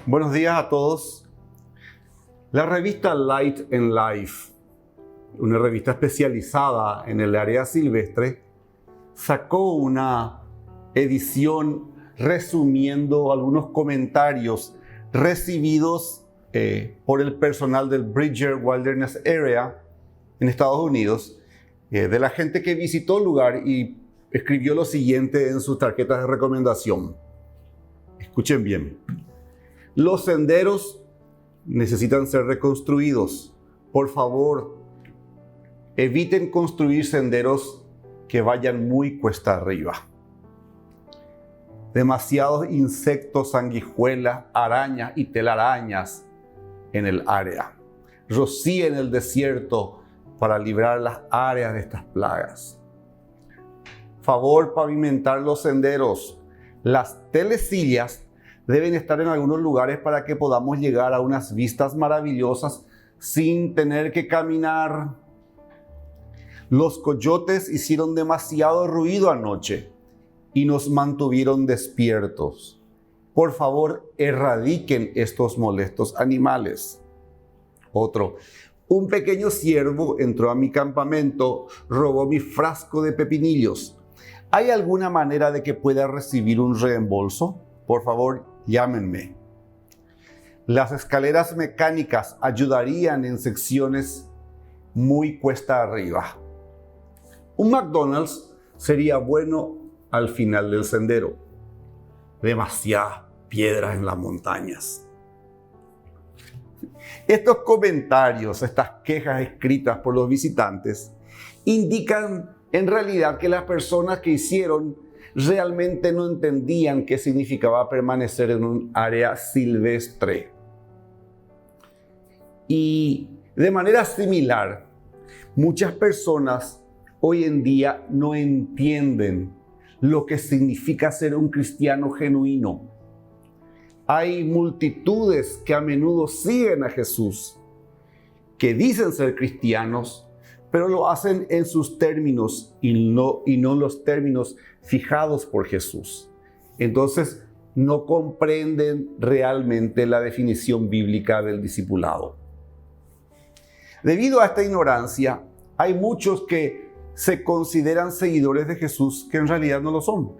Buenos días a todos. La revista Light and Life, una revista especializada en el área silvestre, sacó una edición resumiendo algunos comentarios recibidos por el personal del Bridger Wilderness Area en Estados Unidos, de la gente que visitó el lugar y escribió lo siguiente en sus tarjetas de recomendación. Escuchen bien. Los senderos necesitan ser reconstruidos. Por favor, eviten construir senderos que vayan muy cuesta arriba. Demasiados insectos, sanguijuelas, arañas y telarañas en el área. Rocíen el desierto para librar las áreas de estas plagas. Favor pavimentar los senderos. Las telesillas deben estar en algunos lugares para que podamos llegar a unas vistas maravillosas sin tener que caminar. Los coyotes hicieron demasiado ruido anoche y nos mantuvieron despiertos. Por favor, erradiquen estos molestos animales. Otro. Un pequeño ciervo entró a mi campamento, robó mi frasco de pepinillos. ¿Hay alguna manera de que pueda recibir un reembolso? Por favor, llámenme. Las escaleras mecánicas ayudarían en secciones muy cuesta arriba. Un McDonald's sería bueno al final del sendero. Demasiadas piedras en las montañas. Estos comentarios, estas quejas escritas por los visitantes, indican en realidad que las personas que hicieron realmente no entendían qué significaba permanecer en un área silvestre. Y de manera similar, muchas personas hoy en día no entienden lo que significa ser un cristiano genuino. Hay multitudes que a menudo siguen a Jesús, que dicen ser cristianos, pero lo hacen en sus términos y no los términos fijados por Jesús. Entonces, no comprenden realmente la definición bíblica del discipulado. Debido a esta ignorancia, hay muchos que se consideran seguidores de Jesús que en realidad no lo son.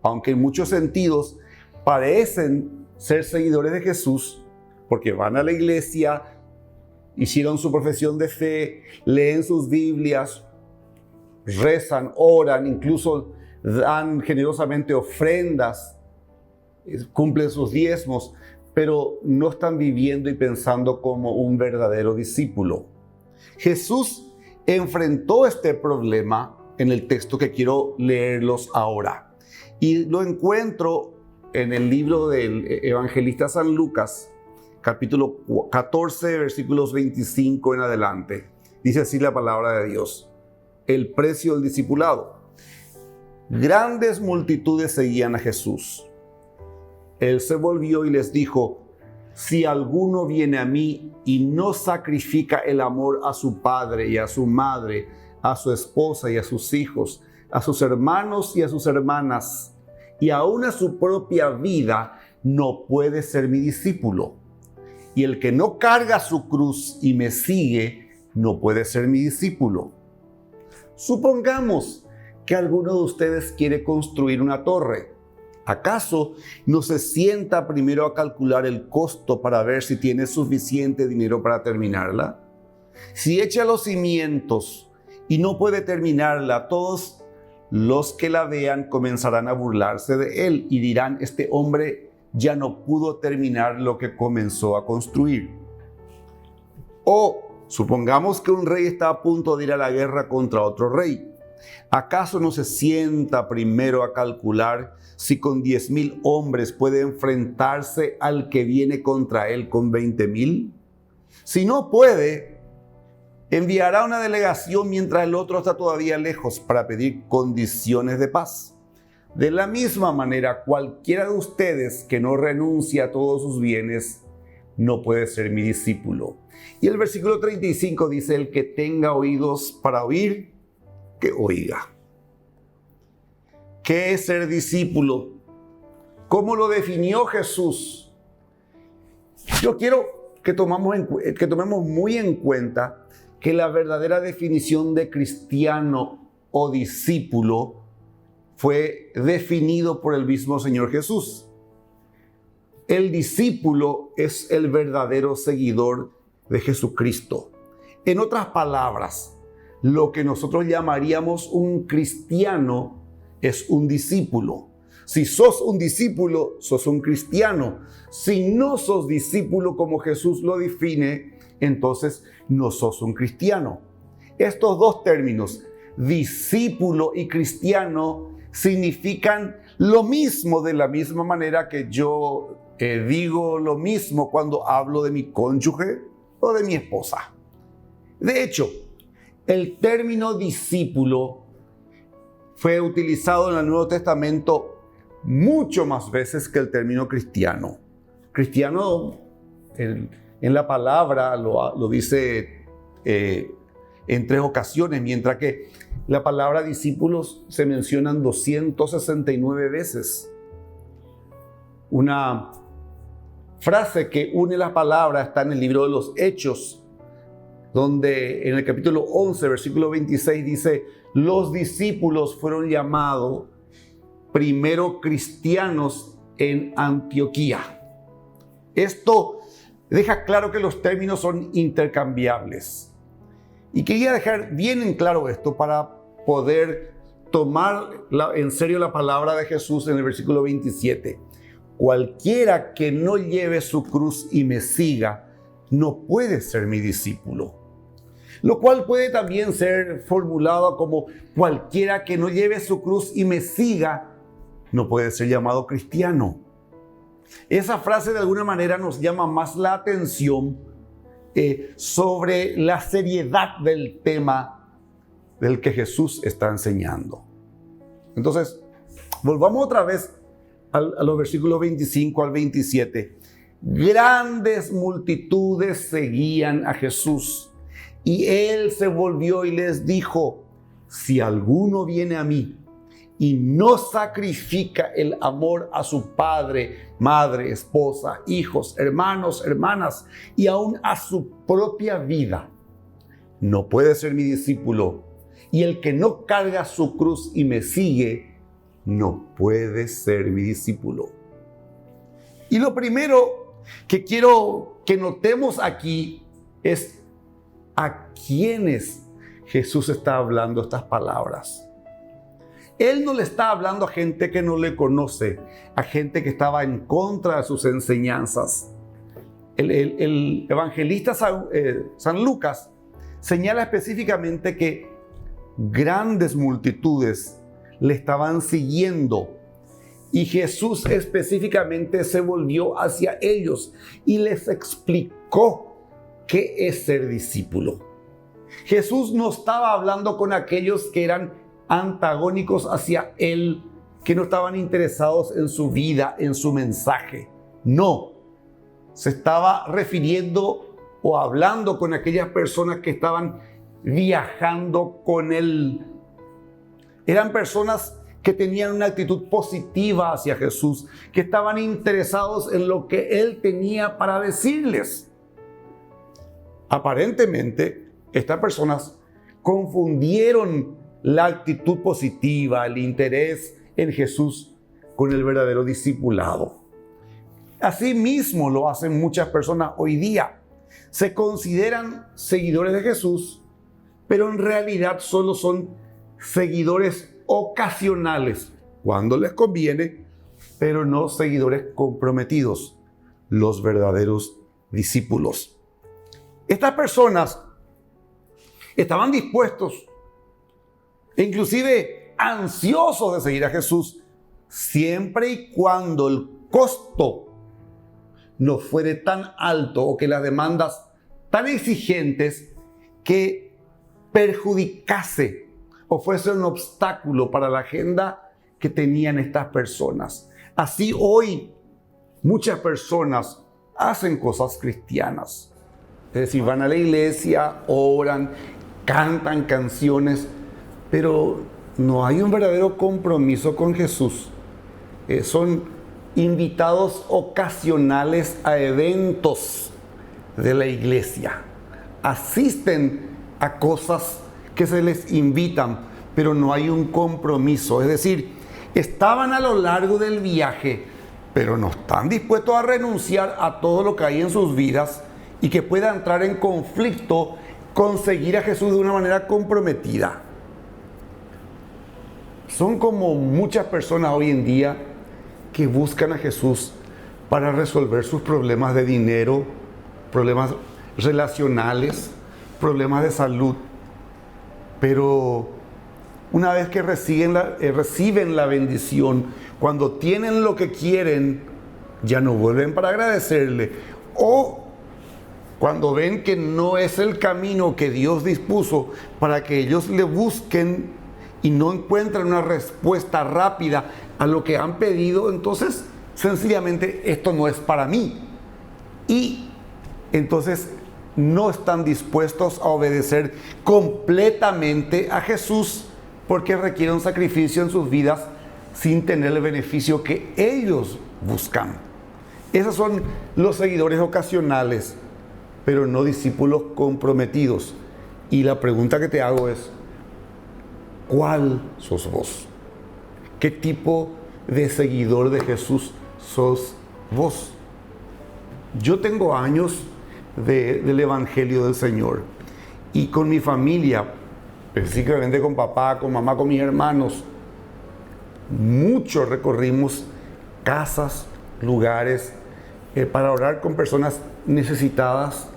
Aunque en muchos sentidos parecen ser seguidores de Jesús porque van a la iglesia, hicieron su profesión de fe, leen sus Biblias, rezan, oran, incluso dan generosamente ofrendas, cumplen sus diezmos, pero no están viviendo y pensando como un verdadero discípulo. Jesús enfrentó este problema en el texto que quiero leerlos ahora. Y lo encuentro en el libro del evangelista San Lucas, capítulo 14, versículos 25 en adelante. Dice así la palabra de Dios. El precio del discipulado. Grandes multitudes seguían a Jesús. Él se volvió y les dijo: si alguno viene a mí y no sacrifica el amor a su padre y a su madre, a su esposa y a sus hijos, a sus hermanos y a sus hermanas, y aún a su propia vida, no puede ser mi discípulo. Y el que no carga su cruz y me sigue, no puede ser mi discípulo. Supongamos que alguno de ustedes quiere construir una torre. ¿Acaso no se sienta primero a calcular el costo para ver si tiene suficiente dinero para terminarla? Si echa los cimientos y no puede terminarla, todos los que la vean comenzarán a burlarse de él y dirán: este hombre ya no pudo terminar lo que comenzó a construir. O supongamos que un rey está a punto de ir a la guerra contra otro rey. ¿Acaso no se sienta primero a calcular si con 10,000 hombres puede enfrentarse al que viene contra él con 20,000? Si no puede, enviará una delegación mientras el otro está todavía lejos para pedir condiciones de paz. De la misma manera, cualquiera de ustedes que no renuncie a todos sus bienes no puede ser mi discípulo. Y el versículo 35 dice: el que tenga oídos para oír, que oiga. ¿Qué es ser discípulo? ¿Cómo lo definió Jesús? Yo quiero que tomemos muy en cuenta que la verdadera definición de cristiano o discípulo fue definido por el mismo Señor Jesús. El discípulo es el verdadero seguidor de Jesucristo. En otras palabras, lo que nosotros llamaríamos un cristiano es un discípulo. Si sos un discípulo, sos un cristiano. Si no sos discípulo como Jesús lo define, entonces no sos un cristiano. Estos dos términos, discípulo y cristiano, significan lo mismo, de la misma manera que yo digo lo mismo cuando hablo de mi cónyuge o de mi esposa. De hecho, el término discípulo fue utilizado en el Nuevo Testamento mucho más veces que el término cristiano. Cristiano en la palabra lo dice en 3 ocasiones, mientras que la palabra discípulos se mencionan 269 veces. Una frase que une las palabras está en el libro de los Hechos, donde en el capítulo 11, versículo 26 dice: los discípulos fueron llamados primero cristianos en Antioquía. Esto deja claro que los términos son intercambiables. Y quería dejar bien en claro esto para poder tomar en serio la palabra de Jesús en el versículo 27. Cualquiera que no lleve su cruz y me siga, no puede ser mi discípulo. Lo cual puede también ser formulado como: cualquiera que no lleve su cruz y me siga, no puede ser llamado cristiano. Esa frase de alguna manera nos llama más la atención sobre la seriedad del tema del que Jesús está enseñando. Entonces, volvamos otra vez a los versículos 25 al 27. Grandes multitudes seguían a Jesús, y él se volvió y les dijo: si alguno viene a mí y no sacrifica el amor a su padre, madre, esposa, hijos, hermanos, hermanas y aún a su propia vida, no puede ser mi discípulo. Y el que no carga su cruz y me sigue, no puede ser mi discípulo. Y lo primero que quiero que notemos aquí es a quiénes Jesús está hablando estas palabras. Él no le está hablando a gente que no le conoce, a gente que estaba en contra de sus enseñanzas. El evangelista San Lucas señala específicamente que grandes multitudes le estaban siguiendo, y Jesús específicamente se volvió hacia ellos y les explicó qué es ser discípulo. Jesús no estaba hablando con aquellos que eran antagónicos hacia él, que no estaban interesados en su vida, en su mensaje. No, se estaba refiriendo o hablando con aquellas personas que estaban viajando con él. Eran personas que tenían una actitud positiva hacia Jesús, que estaban interesados en lo que él tenía para decirles. Aparentemente, estas personas confundieron la actitud positiva, el interés en Jesús, con el verdadero discipulado. Asimismo lo hacen muchas personas hoy día. Se consideran seguidores de Jesús, pero en realidad solo son seguidores ocasionales, cuando les conviene, pero no seguidores comprometidos, los verdaderos discípulos. Estas personas estaban dispuestos, inclusive ansiosos de seguir a Jesús, siempre y cuando el costo no fuere tan alto o que las demandas tan exigentes que perjudicase o fuese un obstáculo para la agenda que tenían estas personas. Así hoy muchas personas hacen cosas cristianas. Es decir, van a la iglesia, oran, cantan canciones, pero no hay un verdadero compromiso con Jesús. Son invitados ocasionales a eventos de la iglesia. Asisten a cosas que se les invitan, pero no hay un compromiso. Es decir, estaban a lo largo del viaje, pero no están dispuestos a renunciar a todo lo que hay en sus vidas y que pueda entrar en conflicto con seguir a Jesús de una manera comprometida. Son como muchas personas hoy en día que buscan a Jesús para resolver sus problemas de dinero, problemas relacionales, problemas de salud. Pero una vez que reciben la bendición, cuando tienen lo que quieren, ya no vuelven para agradecerle. O cuando ven que no es el camino que Dios dispuso para que ellos le busquen y no encuentran una respuesta rápida a lo que han pedido, entonces sencillamente esto no es para mí. Y entonces no están dispuestos a obedecer completamente a Jesús porque requiere un sacrificio en sus vidas sin tener el beneficio que ellos buscan. Esos son los seguidores ocasionales, pero no discípulos comprometidos. Y la pregunta que te hago es, ¿cuál sos vos? ¿Qué tipo de seguidor de Jesús sos vos? Yo tengo años del Evangelio del Señor y con mi familia, específicamente con papá, con mamá, con mis hermanos, mucho recorrimos casas, lugares para orar con personas necesitadas,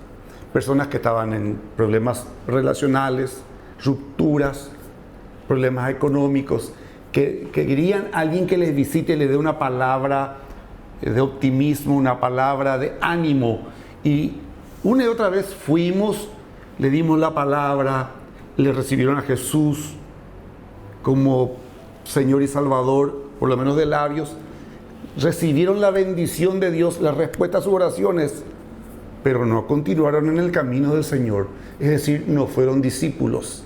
personas que estaban en problemas relacionales, rupturas, problemas económicos, que querían a alguien que les visite y les dé una palabra de optimismo, una palabra de ánimo. Y una y otra vez fuimos, le dimos la palabra, le recibieron a Jesús como Señor y Salvador, por lo menos de labios, recibieron la bendición de Dios, la respuesta a sus oraciones, pero no continuaron en el camino del Señor, es decir, no fueron discípulos.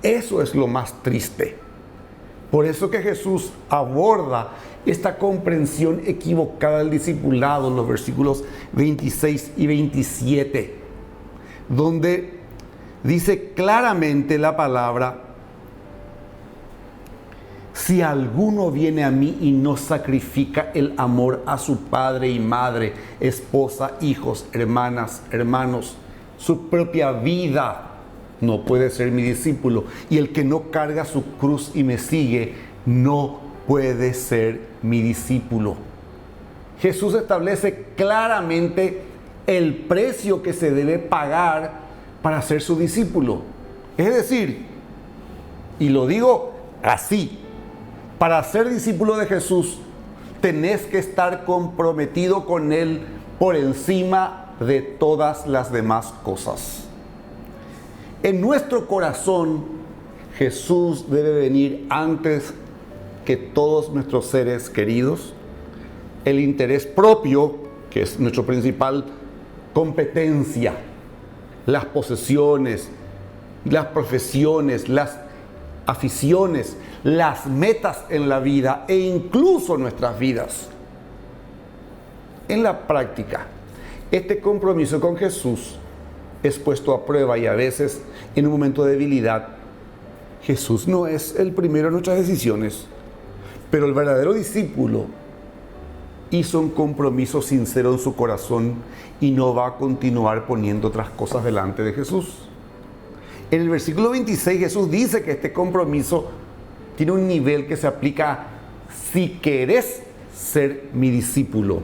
Eso es lo más triste. Por eso que Jesús aborda esta comprensión equivocada del discipulado en los versículos 26 y 27, donde dice claramente la palabra: si alguno viene a mí y no sacrifica el amor a su padre y madre, esposa, hijos, hermanas, hermanos, su propia vida, no puede ser mi discípulo. Y el que no carga su cruz y me sigue, no puede ser mi discípulo. Jesús establece claramente el precio que se debe pagar para ser su discípulo. Es decir, y lo digo así, para ser discípulo de Jesús, tenés que estar comprometido con Él por encima de todas las demás cosas. En nuestro corazón, Jesús debe venir antes que todos nuestros seres queridos. El interés propio, que es nuestra principal competencia, las posesiones, las profesiones, las aficiones, las metas en la vida e incluso nuestras vidas. En la práctica, este compromiso con Jesús es puesto a prueba y a veces en un momento de debilidad. Jesús no es el primero en nuestras decisiones, pero el verdadero discípulo hizo un compromiso sincero en su corazón y no va a continuar poniendo otras cosas delante de Jesús. En el versículo 26 Jesús dice que este compromiso tiene un nivel que se aplica si querés ser mi discípulo.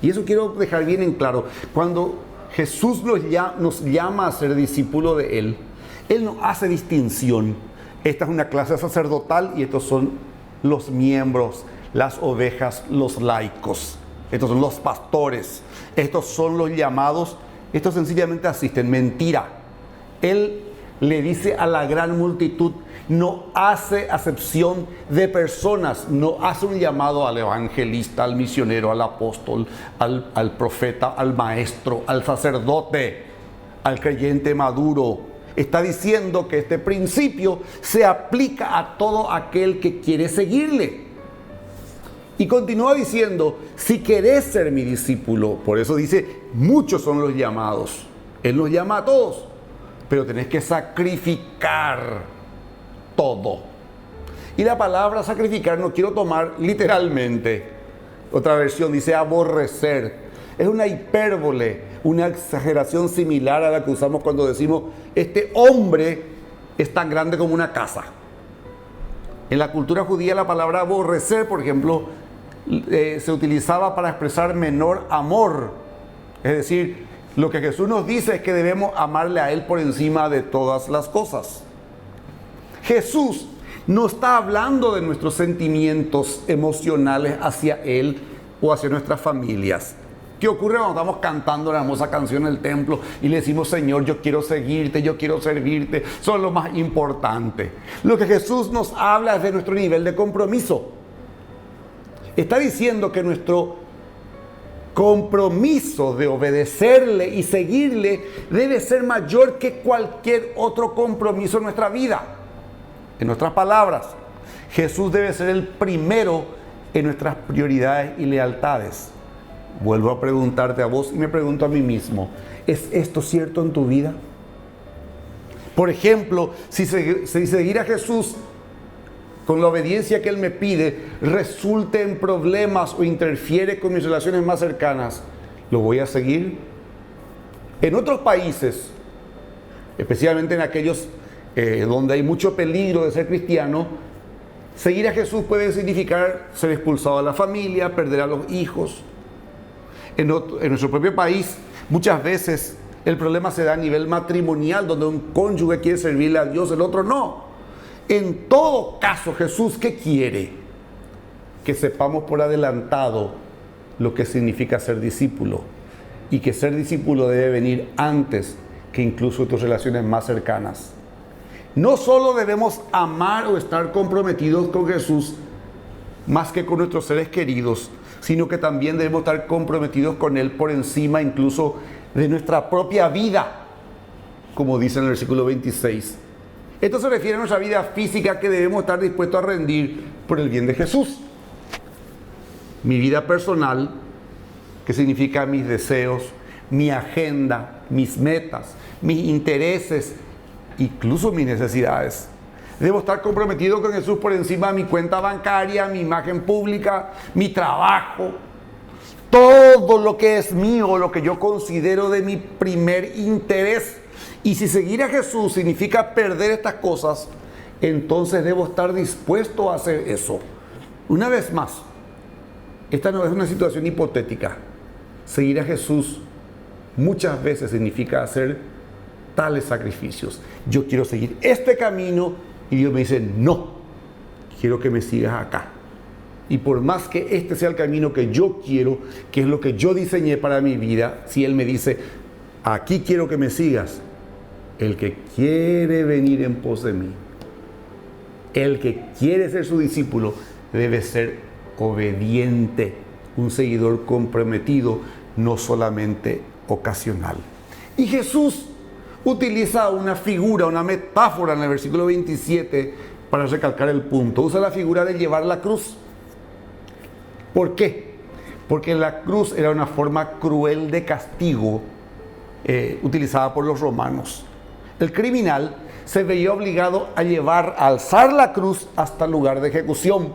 Y eso quiero dejar bien en claro. Cuando Jesús nos llama a ser discípulo de Él, Él no hace distinción. Esta es una clase sacerdotal y estos son los miembros, las ovejas, los laicos. Estos son los pastores. Estos son los llamados. Estos sencillamente asisten. Mentira. Él le dice a la gran multitud, no hace acepción de personas, no hace un llamado al evangelista, al misionero, al apóstol, al profeta, al maestro, al sacerdote, al creyente maduro. Está diciendo que este principio se aplica a todo aquel que quiere seguirle. Y continúa diciendo, si querés ser mi discípulo, por eso dice, muchos son los llamados. Él nos llama a todos, pero tenés que sacrificar todo. Y la palabra sacrificar no quiero tomar literalmente. Otra versión dice aborrecer. Es una hipérbole, una exageración similar a la que usamos cuando decimos, este hombre es tan grande como una casa. En la cultura judía la palabra aborrecer, por ejemplo, se utilizaba para expresar menor amor. Es decir, lo que Jesús nos dice es que debemos amarle a Él por encima de todas las cosas. Jesús no está hablando de nuestros sentimientos emocionales hacia Él o hacia nuestras familias. ¿Qué ocurre cuando estamos cantando la hermosa canción en el templo y le decimos, Señor, yo quiero seguirte, yo quiero servirte? Son lo más importante. Lo que Jesús nos habla es de nuestro nivel de compromiso. Está diciendo que nuestro compromiso de obedecerle y seguirle debe ser mayor que cualquier otro compromiso en nuestra vida. En nuestras palabras, Jesús debe ser el primero en nuestras prioridades y lealtades. Vuelvo a preguntarte a vos y me pregunto a mí mismo, ¿es esto cierto en tu vida? Por ejemplo, si seguir a Jesús con la obediencia que Él me pide resulte en problemas o interfiere con mis relaciones más cercanas, ¿lo voy a seguir? En otros países, especialmente en aquellos donde hay mucho peligro de ser cristiano, seguir a Jesús puede significar ser expulsado de la familia, perder a los hijos. En nuestro propio país, muchas veces el problema se da a nivel matrimonial, donde un cónyuge quiere servirle a Dios, el otro no. En todo caso, Jesús, ¿qué quiere? Que sepamos por adelantado lo que significa ser discípulo. Y que ser discípulo debe venir antes que incluso tus relaciones más cercanas. No solo debemos amar o estar comprometidos con Jesús más que con nuestros seres queridos, sino que también debemos estar comprometidos con Él por encima incluso de nuestra propia vida, como dice en el versículo 26. Esto se refiere a nuestra vida física que debemos estar dispuestos a rendir por el bien de Jesús. Mi vida personal, que significa mis deseos, mi agenda, mis metas, mis intereses, incluso mis necesidades. Debo estar comprometido con Jesús por encima de mi cuenta bancaria, mi imagen pública, mi trabajo. Todo lo que es mío, lo que yo considero de mi primer interés. Y si seguir a Jesús significa perder estas cosas, entonces debo estar dispuesto a hacer eso. Una vez más, esta no es una situación hipotética. Seguir a Jesús muchas veces significa hacer tales sacrificios. Yo quiero seguir este camino y Dios me dice, no, quiero que me sigas acá. Y por más que este sea el camino que yo quiero, que es lo que yo diseñé para mi vida, si Él me dice, aquí quiero que me sigas, el que quiere venir en pos de mí, el que quiere ser su discípulo, debe ser obediente, un seguidor comprometido, no solamente ocasional. Y Jesús utiliza una figura, una metáfora en el versículo 27 para recalcar el punto. Usa la figura de llevar la cruz. ¿Por qué? Porque la cruz era una forma cruel de castigo utilizada por los romanos. El criminal se veía obligado a alzar la cruz hasta el lugar de ejecución.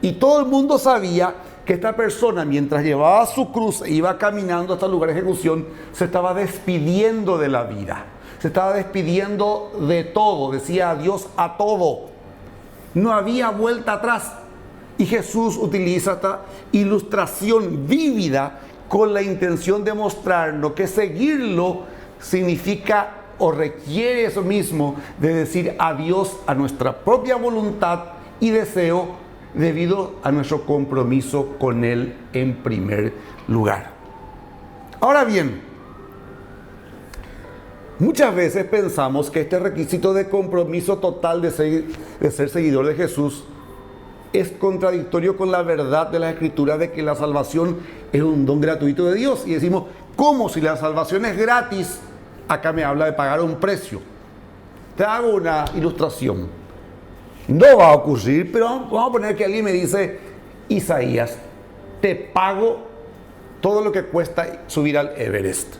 Y todo el mundo sabía que esta persona, mientras llevaba su cruz e iba caminando hasta el lugar de ejecución, se estaba despidiendo de la vida. Se estaba despidiendo de todo. Decía adiós a todo. No había vuelta atrás. Y Jesús utiliza esta ilustración vívida con la intención de mostrarnos que seguirlo significa o requiere eso mismo de decir adiós a nuestra propia voluntad y deseo debido a nuestro compromiso con Él en primer lugar. Ahora bien, muchas veces pensamos que este requisito de compromiso total de ser seguidor de Jesús es contradictorio con la verdad de la Escritura de que la salvación es un don gratuito de Dios. Y decimos, ¿cómo si la salvación es gratis? Acá me habla de pagar un precio. Te hago una ilustración. No va a ocurrir, pero vamos a poner que alguien me dice, Isaías, te pago todo lo que cuesta subir al Everest.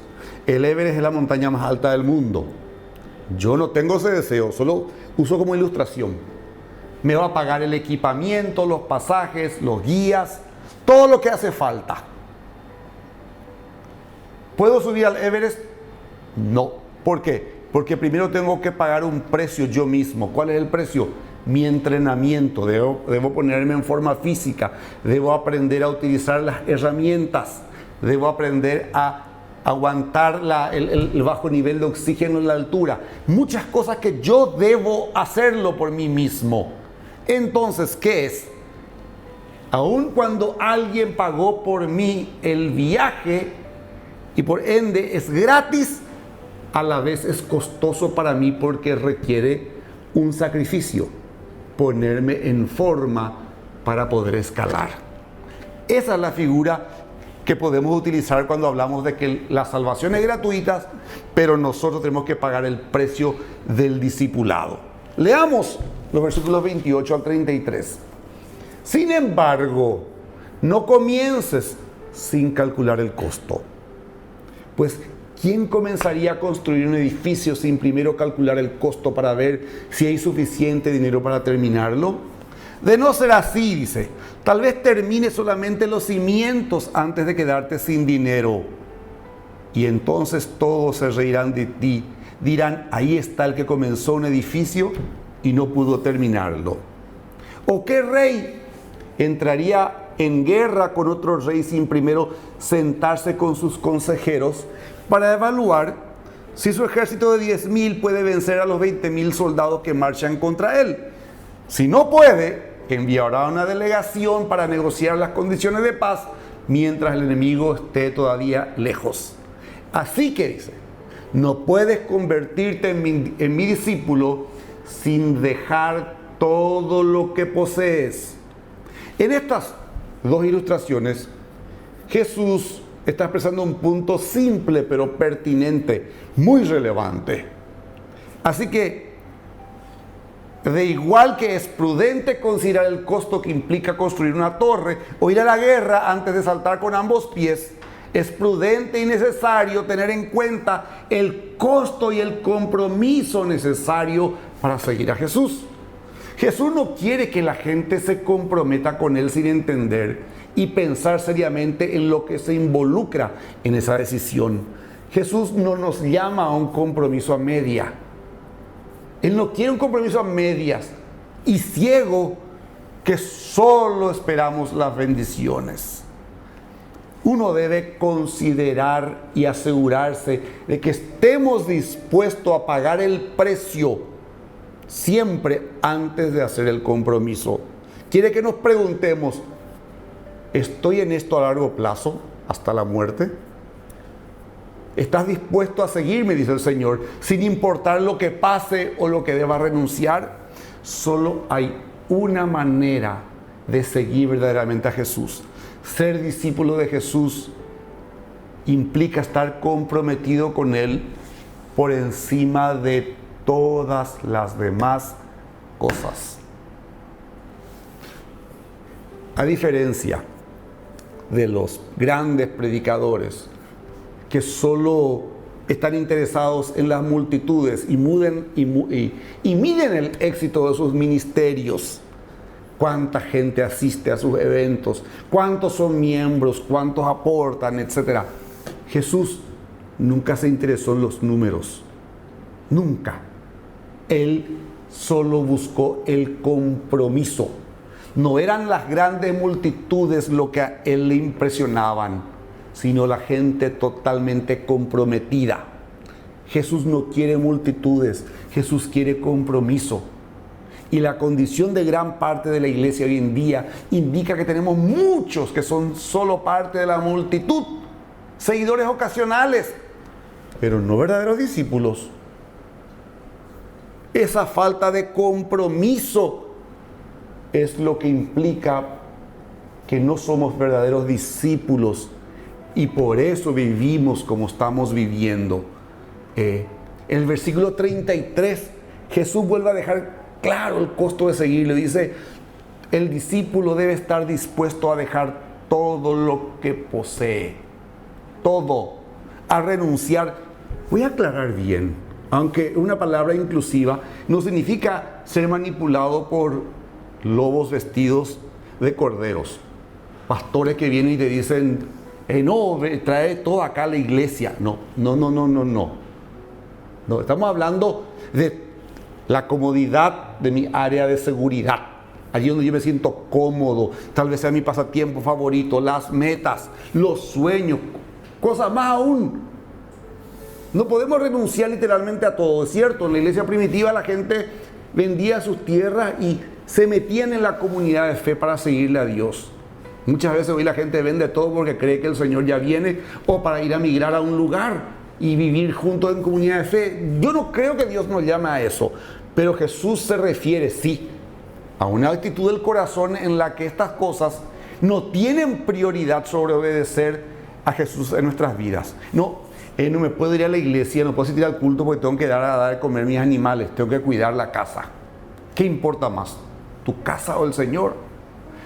El Everest es la montaña más alta del mundo. Yo no tengo ese deseo, solo uso como ilustración. Me va a pagar el equipamiento, los pasajes, los guías, todo lo que hace falta. ¿Puedo subir al Everest? No. ¿Por qué? Porque primero tengo que pagar un precio yo mismo. ¿Cuál es el precio? Mi entrenamiento. Debo ponerme en forma física. Debo aprender a utilizar las herramientas. Debo aprender a aguantar el bajo nivel de oxígeno en la altura. Muchas cosas que yo debo hacerlo por mí mismo. Entonces, ¿qué es? Aun cuando alguien pagó por mí el viaje y por ende es gratis, a la vez es costoso para mí porque requiere un sacrificio, ponerme en forma para poder escalar. Esa es la figura que podemos utilizar cuando hablamos de que la salvación es gratuita, pero nosotros tenemos que pagar el precio del discipulado. Leamos los versículos 28 al 33. Sin embargo, no comiences sin calcular el costo. Pues, ¿quién comenzaría a construir un edificio sin primero calcular el costo para ver si hay suficiente dinero para terminarlo? De no ser así, dice, tal vez termine solamente los cimientos antes de quedarte sin dinero. Y entonces todos se reirán de ti. Dirán, ahí está el que comenzó un edificio y no pudo terminarlo. ¿O qué rey entraría en guerra con otro rey sin primero sentarse con sus consejeros para evaluar si su ejército de 10,000 puede vencer a los 20,000 soldados que marchan contra él? Si no puede, enviará una delegación para negociar las condiciones de paz mientras el enemigo esté todavía lejos. Así que dice, no puedes convertirte en mi discípulo sin dejar todo lo que posees. En estas dos ilustraciones, Jesús está expresando un punto simple pero pertinente, muy relevante. Así que, de igual que es prudente considerar el costo que implica construir una torre o ir a la guerra antes de saltar con ambos pies, es prudente y necesario tener en cuenta el costo y el compromiso necesario para seguir a Jesús. Jesús no quiere que la gente se comprometa con Él sin entender y pensar seriamente en lo que se involucra en esa decisión. Jesús no nos llama a un compromiso a media. Él no quiere un compromiso a medias y ciego que solo esperamos las bendiciones. Uno debe considerar y asegurarse de que estemos dispuestos a pagar el precio siempre antes de hacer el compromiso. Quiere que nos preguntemos, ¿estoy en esto a largo plazo hasta la muerte? ¿Estás dispuesto a seguirme?, dice el Señor, sin importar lo que pase o lo que deba renunciar. Solo hay una manera de seguir verdaderamente a Jesús. Ser discípulo de Jesús implica estar comprometido con Él por encima de todas las demás cosas. A diferencia de los grandes predicadores que solo están interesados en las multitudes y miden el éxito de sus ministerios, cuánta gente asiste a sus eventos, cuántos son miembros, cuántos aportan, etc. Jesús nunca se interesó en los números, nunca. Él solo buscó el compromiso. No eran las grandes multitudes lo que a Él le impresionaban, sino la gente totalmente comprometida. Jesús no quiere multitudes, Jesús quiere compromiso. Y la condición de gran parte de la iglesia hoy en día indica que tenemos muchos que son solo parte de la multitud, seguidores ocasionales, pero no verdaderos discípulos. Esa falta de compromiso es lo que implica que no somos verdaderos discípulos y por eso vivimos como estamos viviendo. En el versículo 33, Jesús vuelve a dejar claro el costo de seguirle. Dice, El discípulo debe estar dispuesto a dejar todo lo que posee, todo, a renunciar. Voy a aclarar bien, aunque una palabra inclusiva no significa ser manipulado por lobos vestidos de corderos, pastores que vienen y te dicen, no, trae todo acá a la iglesia. No, estamos hablando de la comodidad de mi área de seguridad, allí donde yo me siento cómodo, tal vez sea mi pasatiempo favorito, las metas, los sueños, cosas más aún. No podemos renunciar literalmente a todo, es cierto. En la iglesia primitiva la gente vendía sus tierras y se metían en la comunidad de fe para seguirle a Dios. Muchas veces hoy la gente vende todo porque cree que el Señor ya viene, o para ir a migrar a un lugar y vivir juntos en comunidad de fe. Yo no creo que Dios nos llame a eso, pero Jesús se refiere, sí, a una actitud del corazón en la que estas cosas no tienen prioridad sobre obedecer a Jesús en nuestras vidas. No me puedo ir a la iglesia, no puedo asistir al culto porque tengo que dar de comer mis animales, tengo que cuidar la casa. ¿Qué importa más, tu casa o el Señor?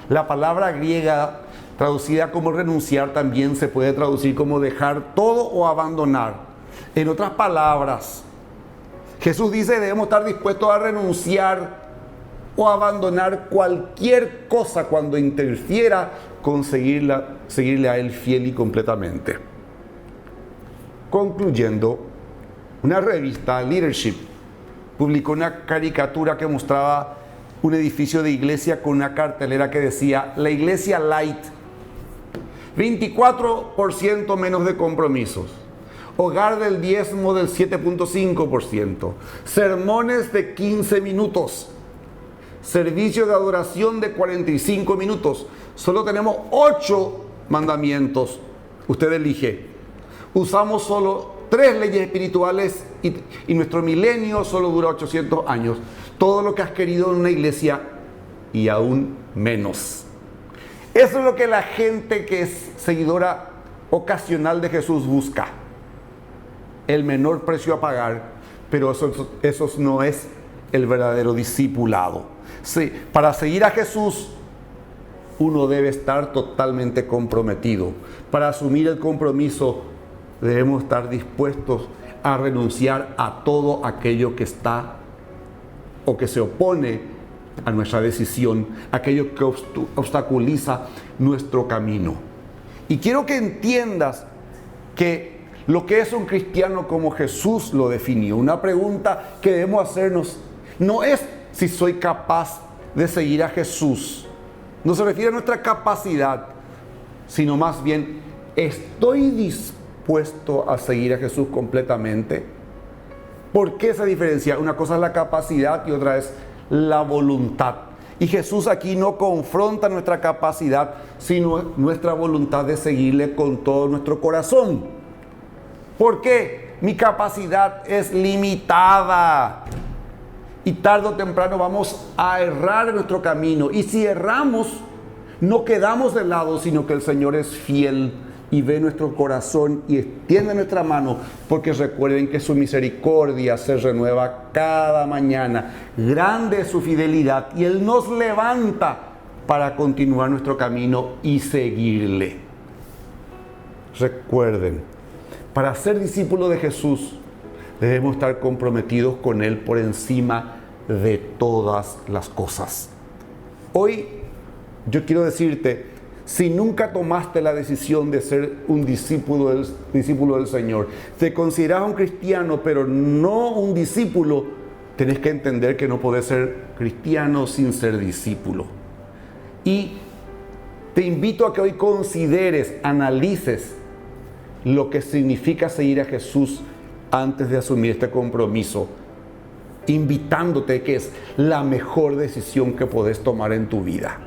La palabra griega traducida como renunciar también se puede traducir como dejar todo o abandonar. En otras palabras, Jesús dice debemos estar dispuestos a renunciar o abandonar cualquier cosa cuando interfiera con seguirle a Él fiel y completamente. Concluyendo, una revista, Leadership, publicó una caricatura que mostraba un edificio de iglesia con una cartelera que decía la iglesia light, 24% menos de compromisos, hogar del diezmo del 7.5%, sermones de 15 minutos, servicio de adoración de 45 minutos, solo tenemos 8 mandamientos, usted elige, usamos solo 3 leyes espirituales y nuestro milenio solo dura 800 años. Todo lo que has querido en una iglesia y aún menos. Eso es lo que la gente que es seguidora ocasional de Jesús busca. El menor precio a pagar, pero eso no es el verdadero discipulado. Sí, para seguir a Jesús, uno debe estar totalmente comprometido. Para asumir el compromiso, debemos estar dispuestos a renunciar a todo aquello que está o que se opone a nuestra decisión, aquello que obstaculiza nuestro camino. Y quiero que entiendas que lo que es un cristiano como Jesús lo definió. Una pregunta que debemos hacernos no es si soy capaz de seguir a Jesús. No se refiere a nuestra capacidad, sino más bien, ¿estoy dispuesto a seguir a Jesús completamente? ¿Por qué esa diferencia? Una cosa es la capacidad y otra es la voluntad. Y Jesús aquí no confronta nuestra capacidad, sino nuestra voluntad de seguirle con todo nuestro corazón. ¿Por qué? Mi capacidad es limitada. Y tarde o temprano vamos a errar en nuestro camino. Y si erramos, no quedamos de lado, sino que el Señor es fiel y ve nuestro corazón y extiende nuestra mano, porque recuerden que su misericordia se renueva cada mañana. Grande es su fidelidad y Él nos levanta para continuar nuestro camino y seguirle. Recuerden, para ser discípulos de Jesús debemos estar comprometidos con Él por encima de todas las cosas. Hoy yo quiero decirte, si nunca tomaste la decisión de ser un discípulo del Señor, te consideras un cristiano pero no un discípulo, tenés que entender que no podés ser cristiano sin ser discípulo. Y te invito a que hoy consideres, analices lo que significa seguir a Jesús antes de asumir este compromiso, invitándote que es la mejor decisión que podés tomar en tu vida.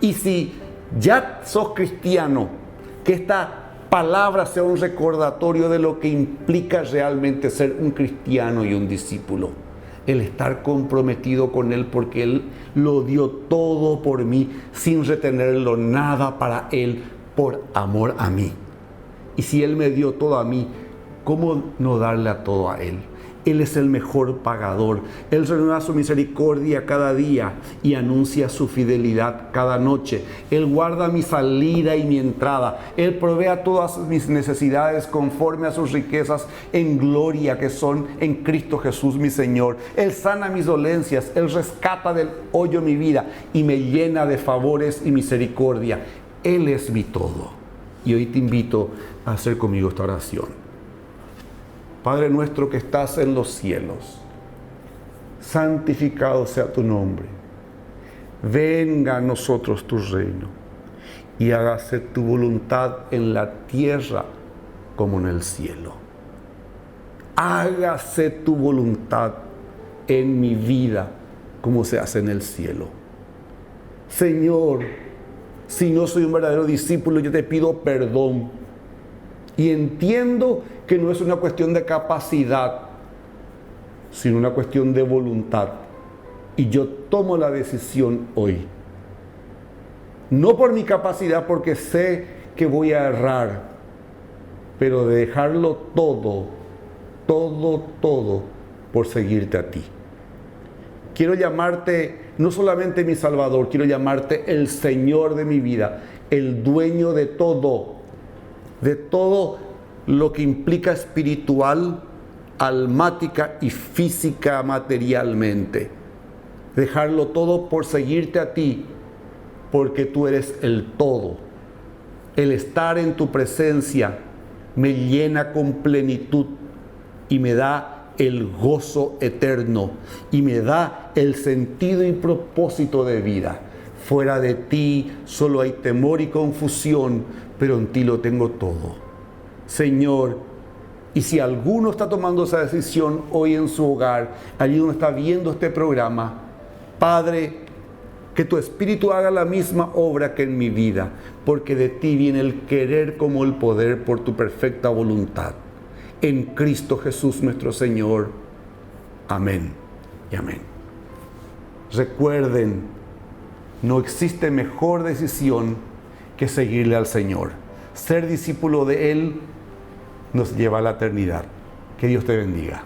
Y si ya sos cristiano, que esta palabra sea un recordatorio de lo que implica realmente ser un cristiano y un discípulo. El estar comprometido con Él porque Él lo dio todo por mí sin retenerlo nada para Él por amor a mí. Y si Él me dio todo a mí, ¿cómo no darle a todo a Él? Él es el mejor pagador. Él renueva su misericordia cada día y anuncia su fidelidad cada noche. Él guarda mi salida y mi entrada. Él provee a todas mis necesidades conforme a sus riquezas en gloria que son en Cristo Jesús mi Señor. Él sana mis dolencias. Él rescata del hoyo mi vida y me llena de favores y misericordia. Él es mi todo. Y hoy te invito a hacer conmigo esta oración. Padre nuestro que estás en los cielos, santificado sea tu nombre. Venga a nosotros tu reino y hágase tu voluntad en la tierra como en el cielo. Hágase tu voluntad en mi vida como se hace en el cielo. Señor, si no soy un verdadero discípulo, yo te pido perdón. Y entiendo que no es una cuestión de capacidad, sino una cuestión de voluntad. Y yo tomo la decisión hoy. No por mi capacidad, porque sé que voy a errar, pero de dejarlo todo por seguirte a ti. Quiero llamarte no solamente mi Salvador, quiero llamarte el Señor de mi vida, el dueño de todo lo que implica espiritual, almática y física materialmente. Dejarlo todo por seguirte a ti, porque tú eres el todo. El estar en tu presencia me llena con plenitud y me da el gozo eterno y me da el sentido y propósito de vida. Fuera de ti solo hay temor y confusión, pero en ti lo tengo todo. Señor, y si alguno está tomando esa decisión hoy en su hogar, alguien está viendo este programa, Padre, que tu Espíritu haga la misma obra que en mi vida, porque de ti viene el querer como el poder por tu perfecta voluntad. En Cristo Jesús nuestro Señor. Amén y amén. Recuerden, no existe mejor decisión que seguirle al Señor. Ser discípulo de Él nos lleva a la eternidad. Que Dios te bendiga.